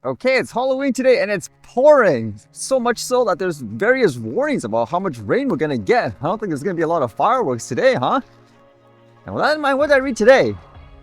Okay, it's Halloween today and it's pouring. So much so that there's various warnings about how much rain we're gonna get. I don't think there's gonna be a lot of fireworks today, huh? And with that in mind, what did I read today?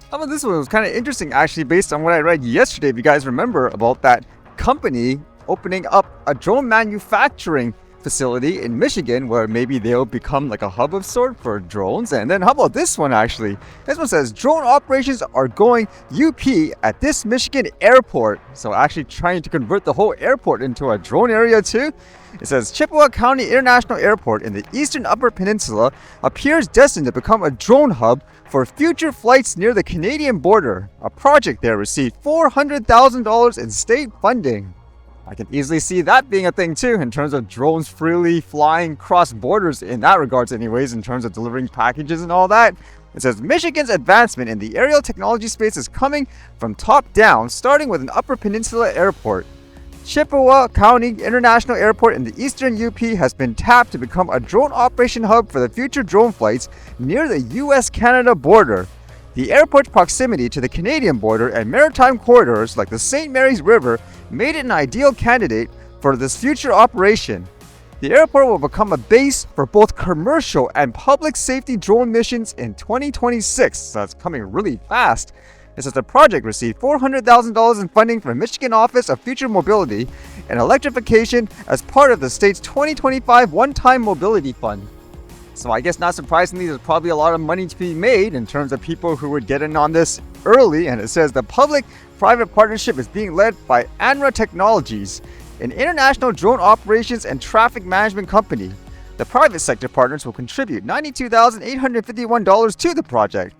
How about this one? It was kind of interesting actually, based on what I read yesterday. If you guys remember about that company opening up a drone manufacturing facility in Michigan where maybe they'll become like a hub of sort for drones. And then how about this one actually? This one says drone operations are going UP at this Michigan airport. So actually trying to convert the whole airport into a drone area too. It says Chippewa County International Airport in the eastern Upper Peninsula appears destined to become a drone hub for future flights near the Canadian border. A project there received $400,000 in state funding. I can easily see that being a thing too, in terms of drones freely flying cross borders in that regards anyways, in terms of delivering packages and all that. It says Michigan's advancement in the aerial technology space is coming from top down, starting with an Upper Peninsula airport. Chippewa County International Airport in the eastern UP has been tapped to become a drone operation hub for the future drone flights near the US-Canada border. The airport's proximity to the Canadian border and maritime corridors like the St. Mary's River made it an ideal candidate for this future operation. The airport will become a base for both commercial and public safety drone missions in 2026, so that's coming really fast. It says the project received $400,000 in funding from the Michigan Office of Future Mobility and Electrification as part of the state's 2025 One-Time Mobility Fund. So I guess not surprisingly, there's probably a lot of money to be made in terms of people who would get in on this early. And it says the public-private partnership is being led by ANRA Technologies, an international drone operations and traffic management company. The private sector partners will contribute $92,851 to the project.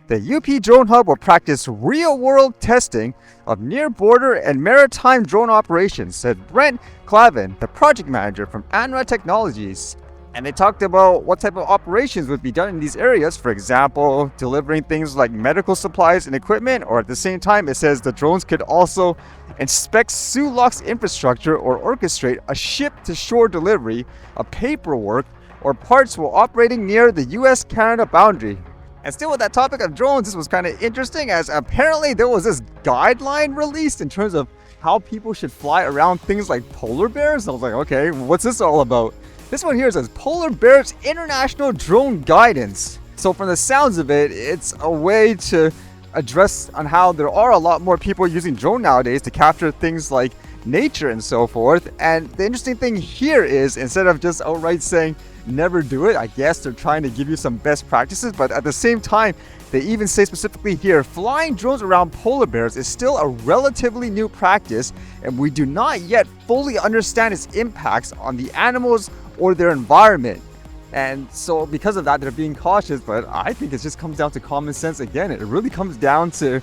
The UP Drone Hub will practice real-world testing of near-border and maritime drone operations, said Brent Clavin, the project manager from ANRA Technologies. And they talked about what type of operations would be done in these areas. For example, delivering things like medical supplies and equipment, or at the same time, it says the drones could also inspect Suloc's infrastructure or orchestrate a ship-to-shore delivery of paperwork or parts while operating near the US-Canada boundary. And still with that topic of drones, this was kind of interesting as apparently there was this guideline released in terms of how people should fly around things like polar bears. I was like, okay, what's this all about? This one here says Polar Bears International Drone Guidance. So from the sounds of it, it's a way to address on how there are a lot more people using drone nowadays to capture things like nature and so forth. And the interesting thing here is instead of just outright saying never do it, I guess they're trying to give you some best practices, but at the same time, they even say specifically here, flying drones around polar bears is still a relatively new practice, and we do not yet fully understand its impacts on the animals or their environment. And so because of that, they're being cautious, but I think it just comes down to common sense again. It really comes down to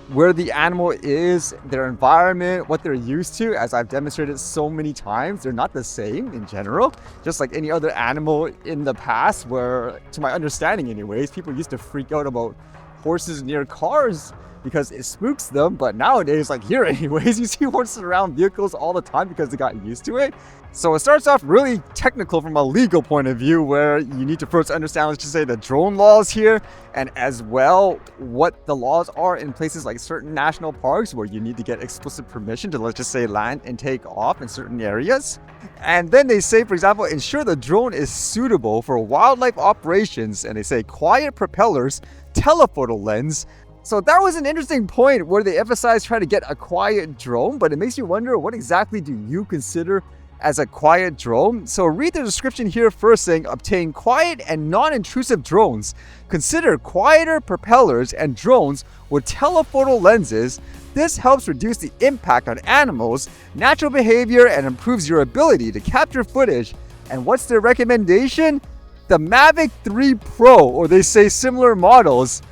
where the animal is, their environment, what they're used to. As I've demonstrated so many times, they're not the same in general, just like any other animal in the past where, to my understanding anyways, people used to freak out about horses near cars because it spooks them. But nowadays, like here anyways, you see horses around vehicles all the time because they got used to it. So it starts off really technical from a legal point of view where you need to first understand, let's just say, the drone laws here, and as well what the laws are in places like certain national parks where you need to get explicit permission to, let's just say, land and take off in certain areas. And then they say, for example, ensure the drone is suitable for wildlife operations, and they say quiet propellers, telephoto lens. So that was an interesting point where they emphasize trying to get a quiet drone, but it makes you wonder, what exactly do you consider as a quiet drone? So read the description here first, saying obtain quiet and non-intrusive drones. Consider quieter propellers and drones with telephoto lenses. This helps reduce the impact on animals, natural behavior, and improves your ability to capture footage. And what's their recommendation? The Mavic 3 Pro, or they say similar models.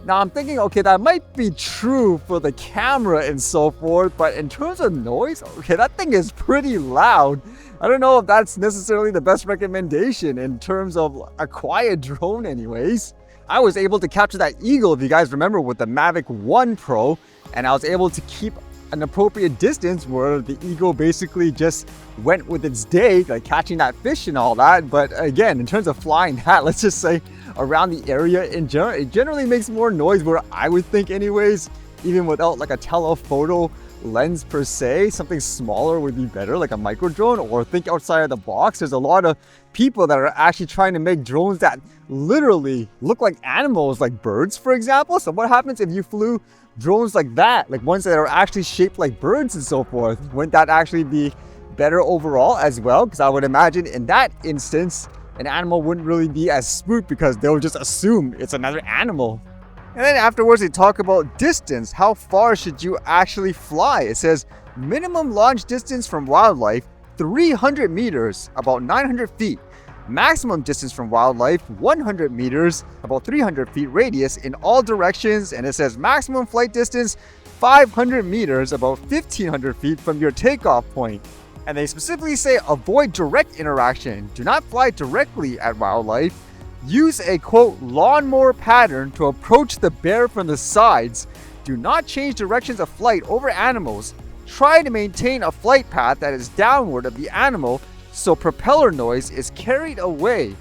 Now I'm thinking, okay, that might be true for the camera and so forth, but in terms of noise, okay, that thing is pretty loud. I don't know if that's necessarily the best recommendation in terms of a quiet drone anyways. I was able to capture that eagle, if you guys remember, with the Mavic 1 Pro, and I was able to keep an appropriate distance where the eagle basically just went with its day, like catching that fish and all that. But again, in terms of flying that, let's just say around the area in general, it generally makes more noise where I would think anyways, even without like a telephoto lens per se, something smaller would be better, like a micro drone, or think outside of the box. There's a lot of people that are actually trying to make drones that literally look like animals, like birds, for example. So what happens if you flew drones like that, like ones that are actually shaped like birds and so forth? Wouldn't that actually be better overall as well? Because I would imagine in that instance, an animal wouldn't really be as spooked because they'll just assume it's another animal. And then afterwards, they talk about distance. How far should you actually fly? It says minimum launch distance from wildlife, 300 meters, about 900 feet. Maximum distance from wildlife, 100 meters, about 300 feet radius in all directions. And it says maximum flight distance, 500 meters, about 1,500 feet from your takeoff point. And they specifically say avoid direct interaction. Do not fly directly at wildlife. Use a, quote, lawnmower pattern to approach the bear from the sides. Do not change directions of flight over animals. Try to maintain a flight path that is downward of the animal so propeller noise is carried away.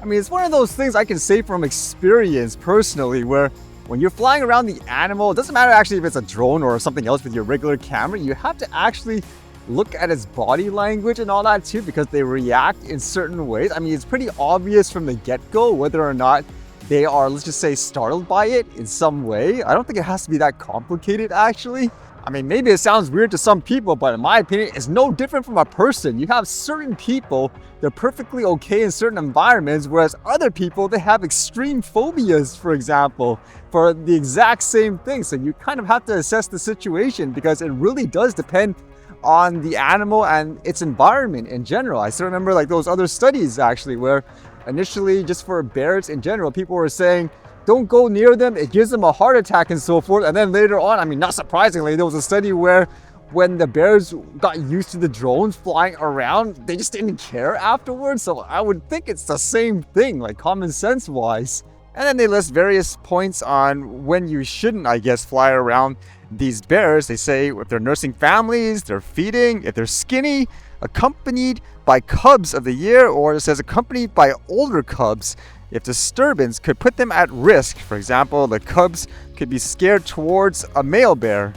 I mean, it's one of those things I can say from experience personally, where when you're flying around the animal, it doesn't matter actually if it's a drone or something else with your regular camera, you have to actually look at its body language and all that too, because they react in certain ways. I mean, it's pretty obvious from the get-go whether or not they are, let's just say, startled by it in some way. I don't think it has to be that complicated actually. I mean, maybe it sounds weird to some people, but in my opinion, it's no different from a person. You have certain people, they're perfectly okay in certain environments, whereas other people, they have extreme phobias, for example, for the exact same thing. So you kind of have to assess the situation because it really does depend on the animal and its environment in general. I still remember like those other studies actually where initially just for bears in general, people were saying, don't go near them, it gives them a heart attack and so forth. And then later on, I mean, not surprisingly, there was a study where when the bears got used to the drones flying around, they just didn't care afterwards. So I would think it's the same thing, like common sense wise. And then they list various points on when you shouldn't, I guess, fly around these bears. They say if they're nursing families, they're feeding, if they're skinny, accompanied by cubs of the year, or it says accompanied by older cubs, if disturbance could put them at risk. For example, the cubs could be scared towards a male bear.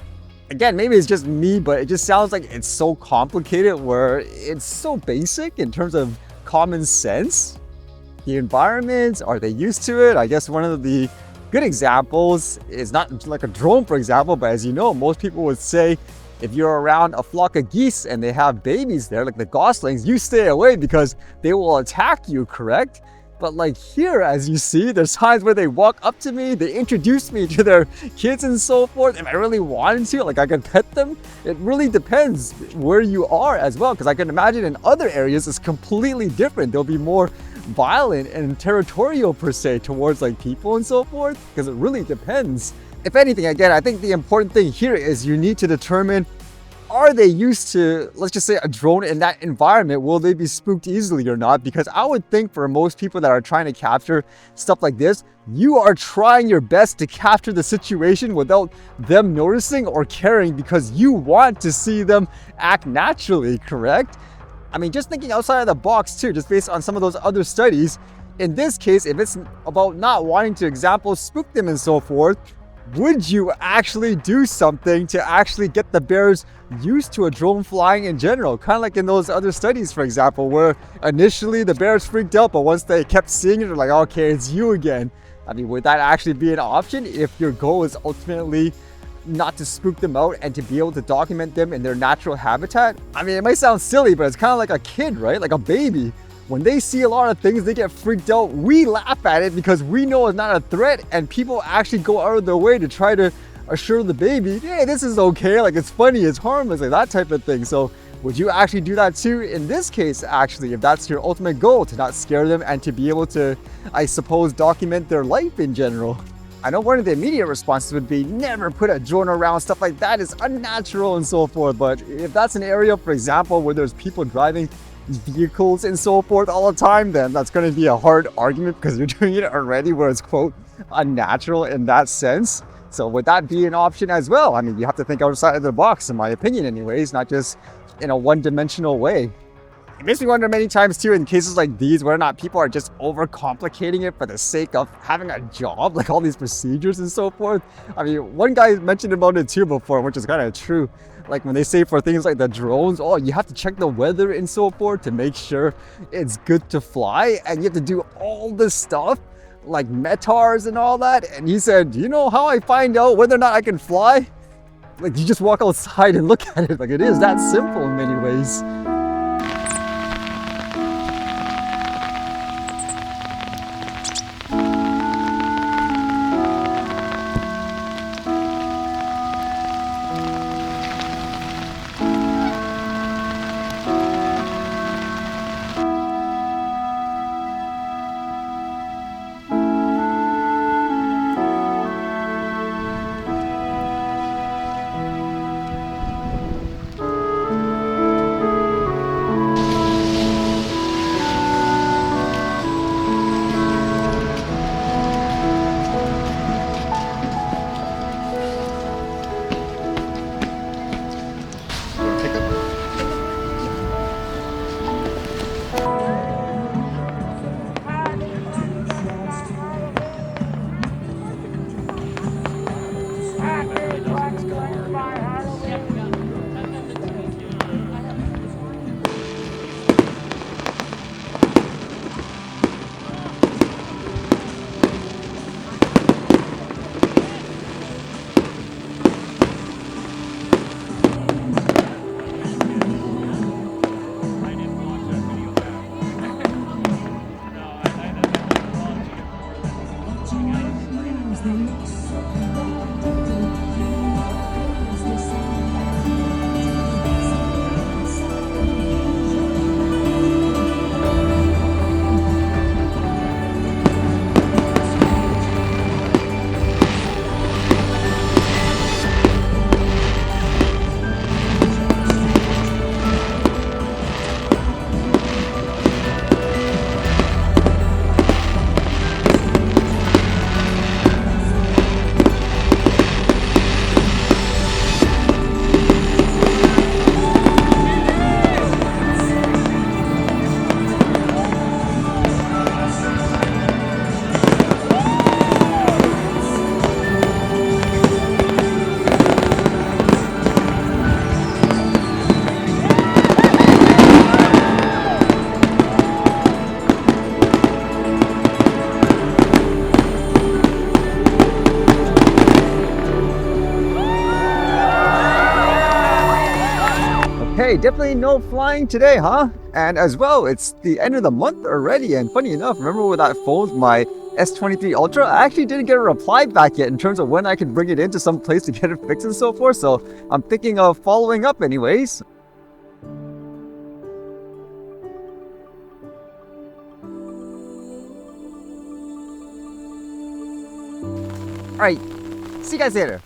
Again, maybe it's just me, but it just sounds like it's so complicated where it's so basic in terms of common sense. The environment, are they used to it? I guess one of the good examples is not like a drone, for example, but as you know, most people would say if you're around a flock of geese and they have babies there, like the goslings, you stay away because they will attack you, correct? But like here, as you see, there's times where they walk up to me, they introduce me to their kids and so forth. If I really wanted to, like I could pet them. It really depends where you are as well, because I can imagine in other areas it's completely different. They'll be more violent and territorial per se towards like people and so forth, because it really depends. If anything, again, I think the important thing here is you need to determine, are they used to, let's just say, a drone in that environment? Will they be spooked easily or not? Because I would think for most people that are trying to capture stuff like this, you are trying your best to capture the situation without them noticing or caring because you want to see them act naturally, correct? I mean, just thinking outside of the box too, just based on some of those other studies, in this case, if it's about not wanting to, example, spook them and so forth, would you actually do something to actually get the bears used to a drone flying in general? Kind of like in those other studies, for example, where initially the bears freaked out, but once they kept seeing it, they're like, okay, it's you again. I mean, would that actually be an option if your goal is ultimately not to spook them out and to be able to document them in their natural habitat? I mean, it might sound silly, but it's kind of like a kid, right? Like a baby. When they see a lot of things, they get freaked out. We laugh at it because we know it's not a threat, and people actually go out of their way to try to assure the baby, hey, this is okay, like it's funny, it's harmless, like that type of thing. So would you actually do that too in this case, actually, if that's your ultimate goal, to not scare them and to be able to, I suppose, document their life in general? I know one of the immediate responses would be never put a drone around, stuff like that is unnatural and so forth. But if that's an area, for example, where there's people driving vehicles and so forth all the time, then that's going to be a hard argument because you're doing it already where it's, quote, unnatural in that sense. So would that be an option as well? I mean, you have to think outside of the box, in my opinion anyways, not just in a one-dimensional way. It makes me wonder many times too in cases like these whether or not people are just overcomplicating it for the sake of having a job, like all these procedures and so forth. I mean, one guy mentioned about it too before, which is kind of true. Like when they say for things like the drones, oh, you have to check the weather and so forth to make sure it's good to fly, and you have to do all this stuff like METARs and all that. And he said, do you know how I find out whether or not I can fly? Like you just walk outside and look at it. Like it is that simple in many ways. Hey, definitely no flying today, huh? And as well, it's the end of the month already, and funny enough, remember with that phone, my S23 Ultra, I actually didn't get a reply back yet in terms of when I can bring it into some place to get it fixed and so forth, so I'm thinking of following up anyways. Alright, see you guys later.